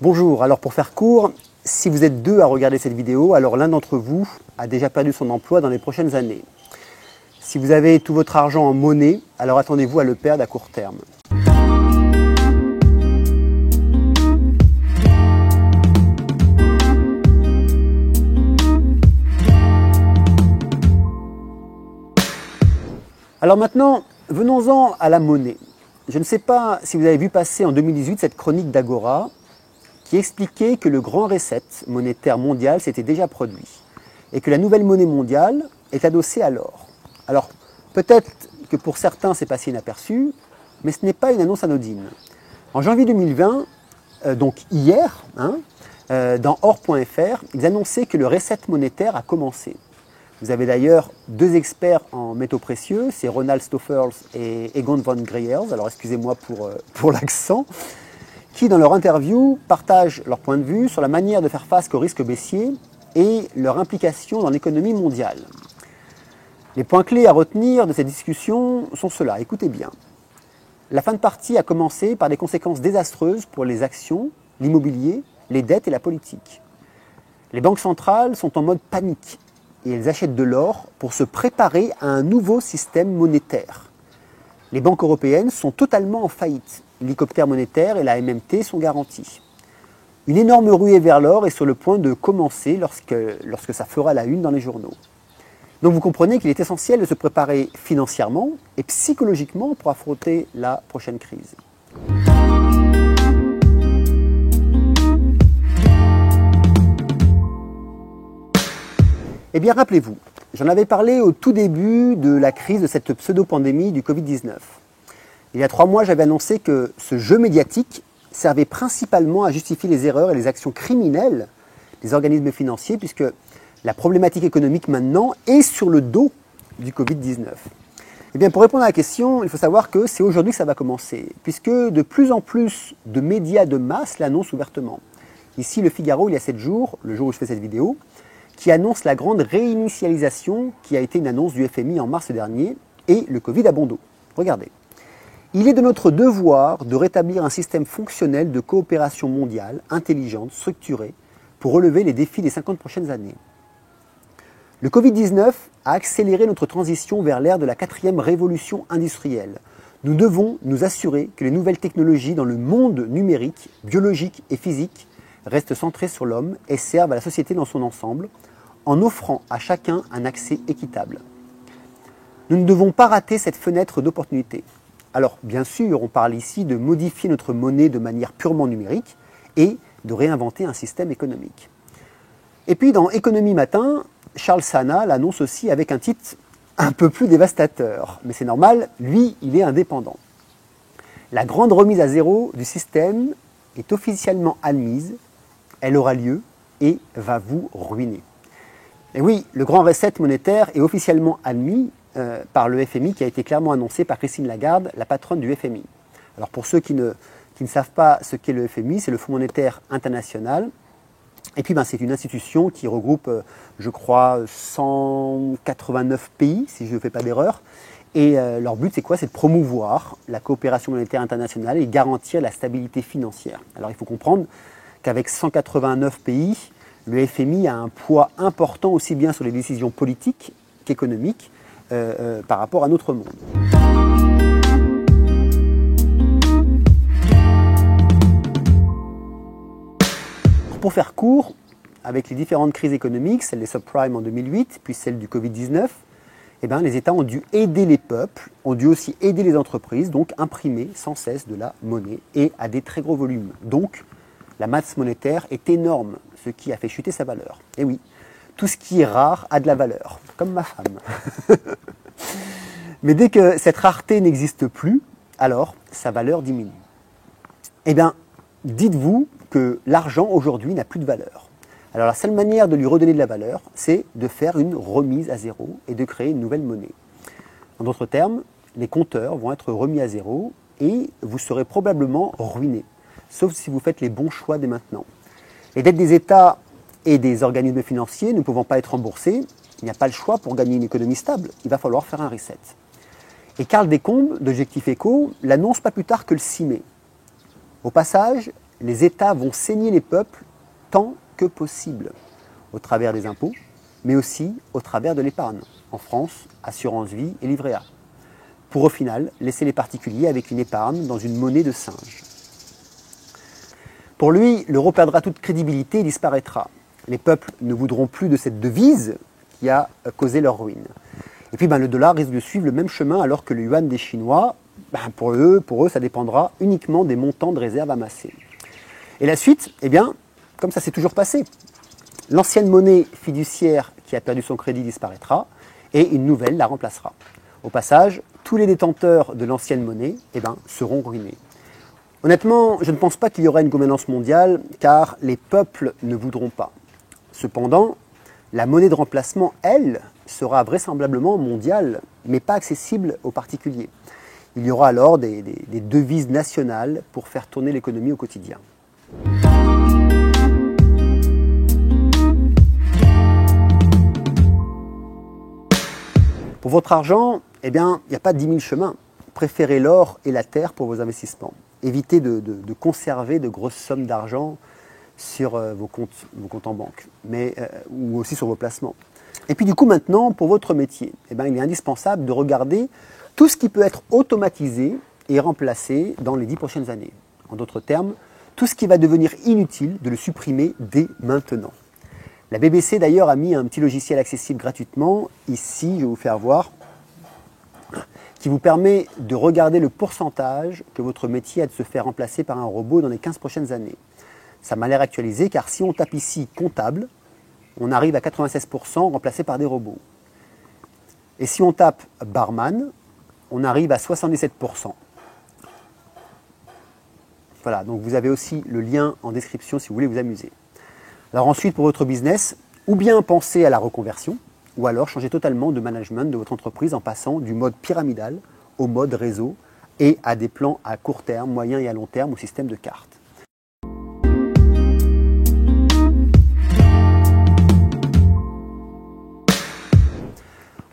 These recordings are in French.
Bonjour, alors pour faire court, si vous êtes deux à regarder cette vidéo, alors l'un d'entre vous a déjà perdu son emploi dans les prochaines années. Si vous avez tout votre argent en monnaie, alors attendez-vous à le perdre à court terme. Alors maintenant, venons-en à la monnaie. Je ne sais pas si vous avez vu passer en 2018 cette chronique d'Agora qui expliquait que le grand reset monétaire mondial s'était déjà produit et que la nouvelle monnaie mondiale est adossée à l'or. Alors peut-être que pour certains c'est passé inaperçu, mais ce n'est pas une annonce anodine. En janvier 2020, donc hier, dans or.fr, ils annonçaient que le reset monétaire a commencé. Vous avez d'ailleurs deux experts en métaux précieux, c'est Ronald Stoffels et Egon von Greyerz, alors excusez-moi pour l'accent, qui dans leur interview partagent leur point de vue sur la manière de faire face aux risques baissiers et leur implication dans l'économie mondiale. Les points clés à retenir de cette discussion sont ceux-là, écoutez bien. La fin de partie a commencé par des conséquences désastreuses pour les actions, l'immobilier, les dettes et la politique. Les banques centrales sont en mode panique et elles achètent de l'or pour se préparer à un nouveau système monétaire. Les banques européennes sont totalement en faillite. L'hélicoptère monétaire et la MMT sont garantis. Une énorme ruée vers l'or est sur le point de commencer lorsque ça fera la une dans les journaux. Donc vous comprenez qu'il est essentiel de se préparer financièrement et psychologiquement pour affronter la prochaine crise. Eh bien rappelez-vous, j'en avais parlé au tout début de la crise de cette pseudo-pandémie du Covid-19. Il y a 3 mois, j'avais annoncé que ce jeu médiatique servait principalement à justifier les erreurs et les actions criminelles des organismes financiers, puisque la problématique économique maintenant est sur le dos du Covid-19. Eh bien, pour répondre à la question, il faut savoir que c'est aujourd'hui que ça va commencer, puisque de plus en plus de médias de masse l'annoncent ouvertement. Ici, Le Figaro, il y a 7 jours, le jour où je fais cette vidéo, qui annonce la grande réinitialisation qui a été une annonce du FMI en mars dernier, et le Covid a bon dos. Regardez. Il est de notre devoir de rétablir un système fonctionnel de coopération mondiale, intelligente, structurée, pour relever les défis des 50 prochaines années. Le Covid-19 a accéléré notre transition vers l'ère de la 4e révolution industrielle. Nous devons nous assurer que les nouvelles technologies dans le monde numérique, biologique et physique restent centrées sur l'homme et servent à la société dans son ensemble, en offrant à chacun un accès équitable. Nous ne devons pas rater cette fenêtre d'opportunité. Alors, bien sûr, on parle ici de modifier notre monnaie de manière purement numérique et de réinventer un système économique. Et puis, dans Économie Matin, Charles Sana l'annonce aussi avec un titre un peu plus dévastateur. Mais c'est normal, lui, il est indépendant. La grande remise à zéro du système est officiellement admise, elle aura lieu et va vous ruiner. Et oui, le grand reset monétaire est officiellement admis par le FMI, qui a été clairement annoncé par Christine Lagarde, la patronne du FMI. Alors pour ceux qui ne savent pas ce qu'est le FMI, c'est le Fonds monétaire international. Et puis c'est une institution qui regroupe, je crois, 189 pays, si je ne fais pas d'erreur. Et leur but, c'est quoi? C'est de promouvoir la coopération monétaire internationale et garantir la stabilité financière. Alors il faut comprendre qu'avec 189 pays, le FMI a un poids important aussi bien sur les décisions politiques qu'économiques, par rapport à notre monde. Pour faire court, avec les différentes crises économiques, celle des subprimes en 2008, puis celle du Covid-19, les États ont dû aider les peuples, ont dû aussi aider les entreprises, donc imprimer sans cesse de la monnaie et à des très gros volumes. Donc, la masse monétaire est énorme, ce qui a fait chuter sa valeur. Et oui, tout ce qui est rare a de la valeur, comme ma femme. Mais dès que cette rareté n'existe plus, alors sa valeur diminue. Eh bien, dites-vous que l'argent aujourd'hui n'a plus de valeur. Alors la seule manière de lui redonner de la valeur, c'est de faire une remise à zéro et de créer une nouvelle monnaie. En d'autres termes, les compteurs vont être remis à zéro et vous serez probablement ruiné, sauf si vous faites les bons choix dès maintenant. Les dettes des États et des organismes financiers ne pouvant pas être remboursés, il n'y a pas le choix pour gagner une économie stable, il va falloir faire un reset. Et Carl Descombes, d'Objectif Éco, l'annonce pas plus tard que le 6 mai. Au passage, les États vont saigner les peuples tant que possible, au travers des impôts, mais aussi au travers de l'épargne. En France, assurance vie et livret A. Pour au final laisser les particuliers avec une épargne dans une monnaie de singe. Pour lui, l'euro perdra toute crédibilité et disparaîtra. Les peuples ne voudront plus de cette devise qui a causé leur ruine. Et puis le dollar risque de suivre le même chemin alors que le yuan des Chinois, pour eux, ça dépendra uniquement des montants de réserves amassés. Et la suite, comme ça s'est toujours passé. L'ancienne monnaie fiduciaire qui a perdu son crédit disparaîtra et une nouvelle la remplacera. Au passage, tous les détenteurs de l'ancienne monnaie seront ruinés. Honnêtement, je ne pense pas qu'il y aura une gouvernance mondiale car les peuples ne voudront pas. Cependant, la monnaie de remplacement, elle, sera vraisemblablement mondiale, mais pas accessible aux particuliers. Il y aura alors des devises nationales pour faire tourner l'économie au quotidien. Pour votre argent, il n'y a pas 10 000 chemins. Préférez l'or et la terre pour vos investissements. Évitez de conserver de grosses sommes d'argent sur vos comptes en banque, ou aussi sur vos placements. Et puis du coup maintenant, pour votre métier, il est indispensable de regarder tout ce qui peut être automatisé et remplacé dans les 10 prochaines années. En d'autres termes, tout ce qui va devenir inutile, de le supprimer dès maintenant. La BBC d'ailleurs a mis un petit logiciel accessible gratuitement, ici je vais vous faire voir, qui vous permet de regarder le pourcentage que votre métier a de se faire remplacer par un robot dans les 15 prochaines années. Ça m'a l'air actualisé car si on tape ici comptable, on arrive à 96% remplacé par des robots. Et si on tape barman, on arrive à 77%. Voilà, donc vous avez aussi le lien en description si vous voulez vous amuser. Alors ensuite, pour votre business, ou bien pensez à la reconversion, ou alors changer totalement de management de votre entreprise en passant du mode pyramidal au mode réseau et à des plans à court terme, moyen et à long terme au système de cartes.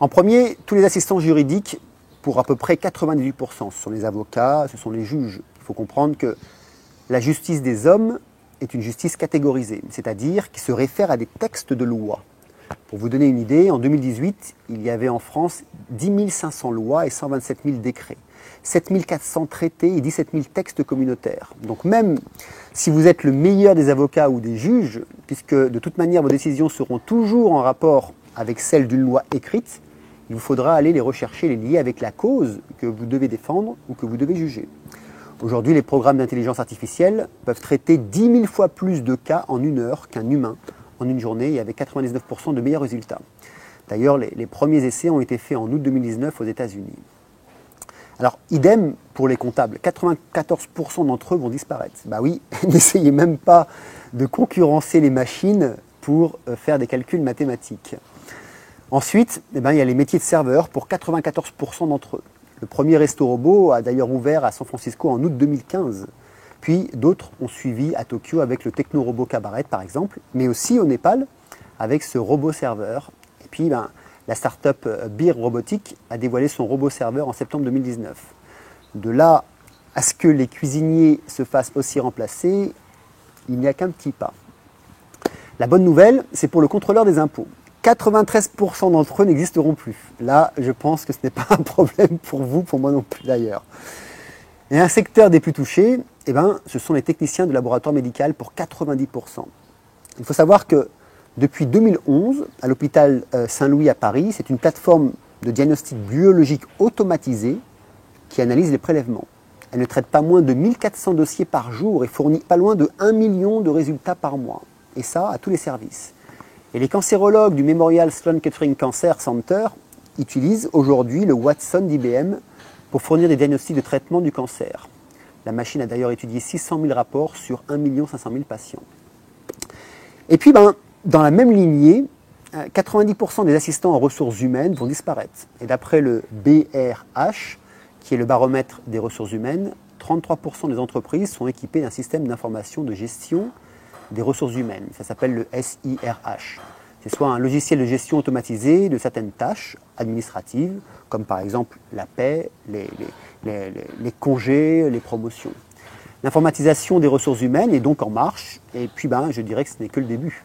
En premier, tous les assistants juridiques, pour à peu près 98%, ce sont les avocats, ce sont les juges. Il faut comprendre que la justice des hommes est une justice catégorisée, c'est-à-dire qui se réfère à des textes de loi. Pour vous donner une idée, en 2018, il y avait en France 10 500 lois et 127 000 décrets, 7 400 traités et 17 000 textes communautaires. Donc même si vous êtes le meilleur des avocats ou des juges, puisque de toute manière vos décisions seront toujours en rapport avec celles d'une loi écrite, il vous faudra aller les rechercher, les lier avec la cause que vous devez défendre ou que vous devez juger. Aujourd'hui, les programmes d'intelligence artificielle peuvent traiter 10 000 fois plus de cas en une heure qu'un humain en une journée et avec 99% de meilleurs résultats. D'ailleurs, les premiers essais ont été faits en août 2019 aux États-Unis. Alors, idem pour les comptables, 94% d'entre eux vont disparaître. Bah oui, n'essayez même pas de concurrencer les machines pour faire des calculs mathématiques. Ensuite, il y a les métiers de serveur pour 94% d'entre eux. Le premier resto robot a d'ailleurs ouvert à San Francisco en août 2015. Puis d'autres ont suivi à Tokyo avec le techno-robot Cabaret par exemple, mais aussi au Népal avec ce robot serveur. Et puis la start-up Beer Robotics a dévoilé son robot serveur en septembre 2019. De là à ce que les cuisiniers se fassent aussi remplacer, il n'y a qu'un petit pas. La bonne nouvelle, c'est pour le contrôleur des impôts. 93% d'entre eux n'existeront plus. Là, je pense que ce n'est pas un problème pour vous, pour moi non plus d'ailleurs. Et un secteur des plus touchés, ce sont les techniciens de laboratoire médical pour 90%. Il faut savoir que depuis 2011, à l'hôpital Saint-Louis à Paris, c'est une plateforme de diagnostic biologique automatisée qui analyse les prélèvements. Elle ne traite pas moins de 1400 dossiers par jour et fournit pas loin de 1 million de résultats par mois. Et ça, à tous les services. Et les cancérologues du Memorial Sloan Kettering Cancer Center utilisent aujourd'hui le Watson d'IBM pour fournir des diagnostics de traitement du cancer. La machine a d'ailleurs étudié 600 000 rapports sur 1 500 000 patients. Et puis, dans la même lignée, 90% des assistants en ressources humaines vont disparaître. Et d'après le BRH, qui est le baromètre des ressources humaines, 33% des entreprises sont équipées d'un système d'information de gestion des ressources humaines. Ça s'appelle le SIRH. C'est soit un logiciel de gestion automatisé de certaines tâches administratives, comme par exemple la paie, les congés, les promotions. L'informatisation des ressources humaines est donc en marche, et puis je dirais que ce n'est que le début.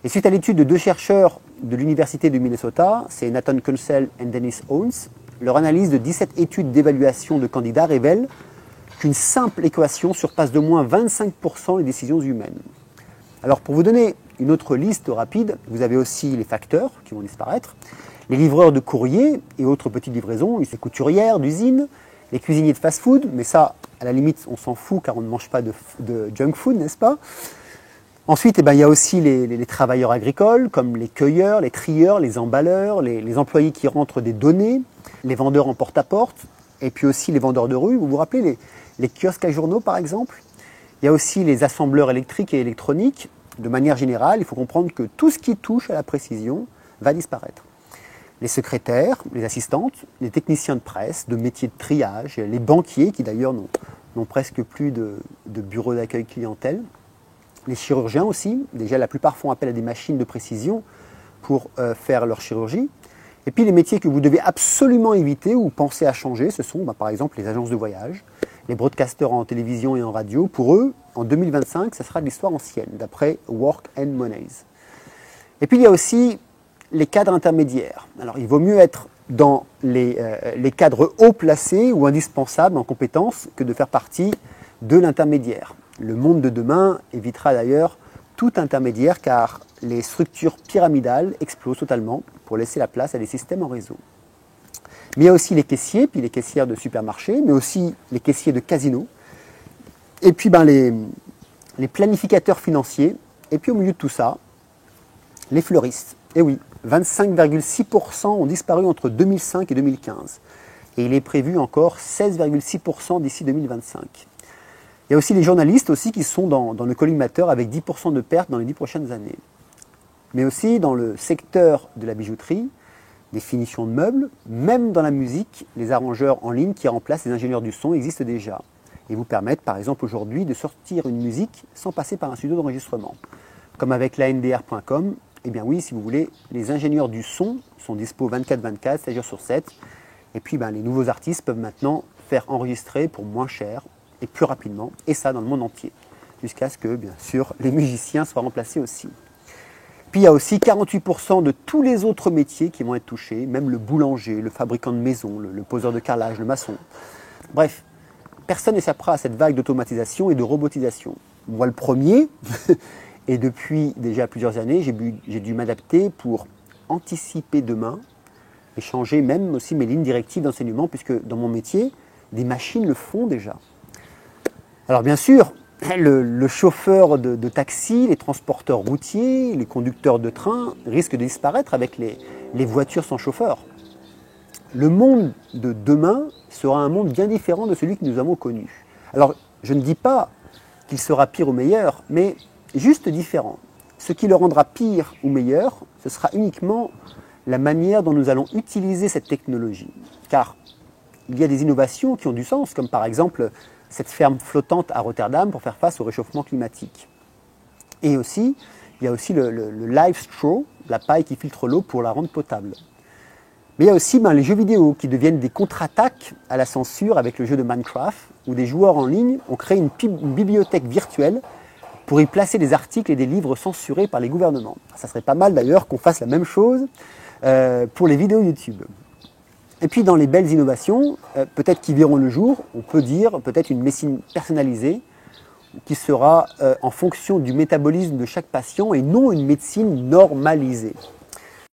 Et suite à l'étude de 2 chercheurs de l'Université du Minnesota, c'est Nathan Kunsel et Dennis Owens, leur analyse de 17 études d'évaluation de candidats révèle qu'une simple équation surpasse de moins 25% les décisions humaines. Alors pour vous donner une autre liste rapide, vous avez aussi les facteurs qui vont disparaître, les livreurs de courrier et autres petites livraisons, les couturières d'usine, les cuisiniers de fast-food, mais ça, à la limite, on s'en fout car on ne mange pas de junk food, n'est-ce pas? Ensuite, il y a aussi les travailleurs agricoles, comme les cueilleurs, les trieurs, les emballeurs, les employés qui rentrent des données, les vendeurs en porte-à-porte, et puis aussi les vendeurs de rue. Vous vous rappelez les kiosques à journaux, par exemple? Il y a aussi les assembleurs électriques et électroniques. De manière générale, il faut comprendre que tout ce qui touche à la précision va disparaître. Les secrétaires, les assistantes, les techniciens de presse, de métiers de triage, les banquiers qui d'ailleurs n'ont presque plus de bureau d'accueil clientèle, les chirurgiens aussi, déjà la plupart font appel à des machines de précision pour faire leur chirurgie. Et puis les métiers que vous devez absolument éviter ou penser à changer, ce sont par exemple les agences de voyage, les broadcasters en télévision et en radio. Pour eux, en 2025, ça sera de l'histoire ancienne, d'après Work and Monies. Et puis il y a aussi les cadres intermédiaires. Alors il vaut mieux être dans les cadres haut placés ou indispensables en compétences que de faire partie de l'intermédiaire. Le monde de demain évitera d'ailleurs tout intermédiaire car les structures pyramidales explosent totalement pour laisser la place à des systèmes en réseau. Mais il y a aussi les caissiers, puis les caissières de supermarchés, mais aussi les caissiers de casinos, et puis les planificateurs financiers, et puis au milieu de tout ça, les fleuristes. Et oui, 25,6% ont disparu entre 2005 et 2015. Et il est prévu encore 16,6% d'ici 2025. Il y a aussi les journalistes aussi qui sont dans le collimateur avec 10% de pertes dans les 10 prochaines années. Mais aussi dans le secteur de la bijouterie, des finitions de meubles, même dans la musique, les arrangeurs en ligne qui remplacent les ingénieurs du son existent déjà et vous permettent par exemple aujourd'hui de sortir une musique sans passer par un studio d'enregistrement. Comme avec l'ANDR.com, eh bien oui, si vous voulez, les ingénieurs du son sont dispo 24/24, 7 jours sur 7. Et puis les nouveaux artistes peuvent maintenant faire enregistrer pour moins cher et plus rapidement, et ça dans le monde entier, jusqu'à ce que, bien sûr, les musiciens soient remplacés aussi. Puis il y a aussi 48% de tous les autres métiers qui vont être touchés, même le boulanger, le fabricant de maison, le poseur de carrelage, le maçon. Bref, personne n'échappera à cette vague d'automatisation et de robotisation. Moi le premier, et depuis déjà plusieurs années, j'ai dû m'adapter pour anticiper demain et changer même aussi mes lignes directives d'enseignement, puisque dans mon métier, des machines le font déjà. Alors bien sûr, le chauffeur de taxi, les transporteurs routiers, les conducteurs de train risquent de disparaître avec les voitures sans chauffeur. Le monde de demain sera un monde bien différent de celui que nous avons connu. Alors je ne dis pas qu'il sera pire ou meilleur, mais juste différent. Ce qui le rendra pire ou meilleur, ce sera uniquement la manière dont nous allons utiliser cette technologie. Car il y a des innovations qui ont du sens, comme par exemple cette ferme flottante à Rotterdam pour faire face au réchauffement climatique. Et aussi, il y a aussi le live straw, la paille qui filtre l'eau pour la rendre potable. Mais il y a aussi les jeux vidéo qui deviennent des contre-attaques à la censure avec le jeu de Minecraft, où des joueurs en ligne ont créé une bibliothèque virtuelle pour y placer des articles et des livres censurés par les gouvernements. Ça serait pas mal d'ailleurs qu'on fasse la même chose pour les vidéos YouTube. Et puis dans les belles innovations, peut-être qui verront le jour, on peut dire peut-être une médecine personnalisée qui sera en fonction du métabolisme de chaque patient et non une médecine normalisée.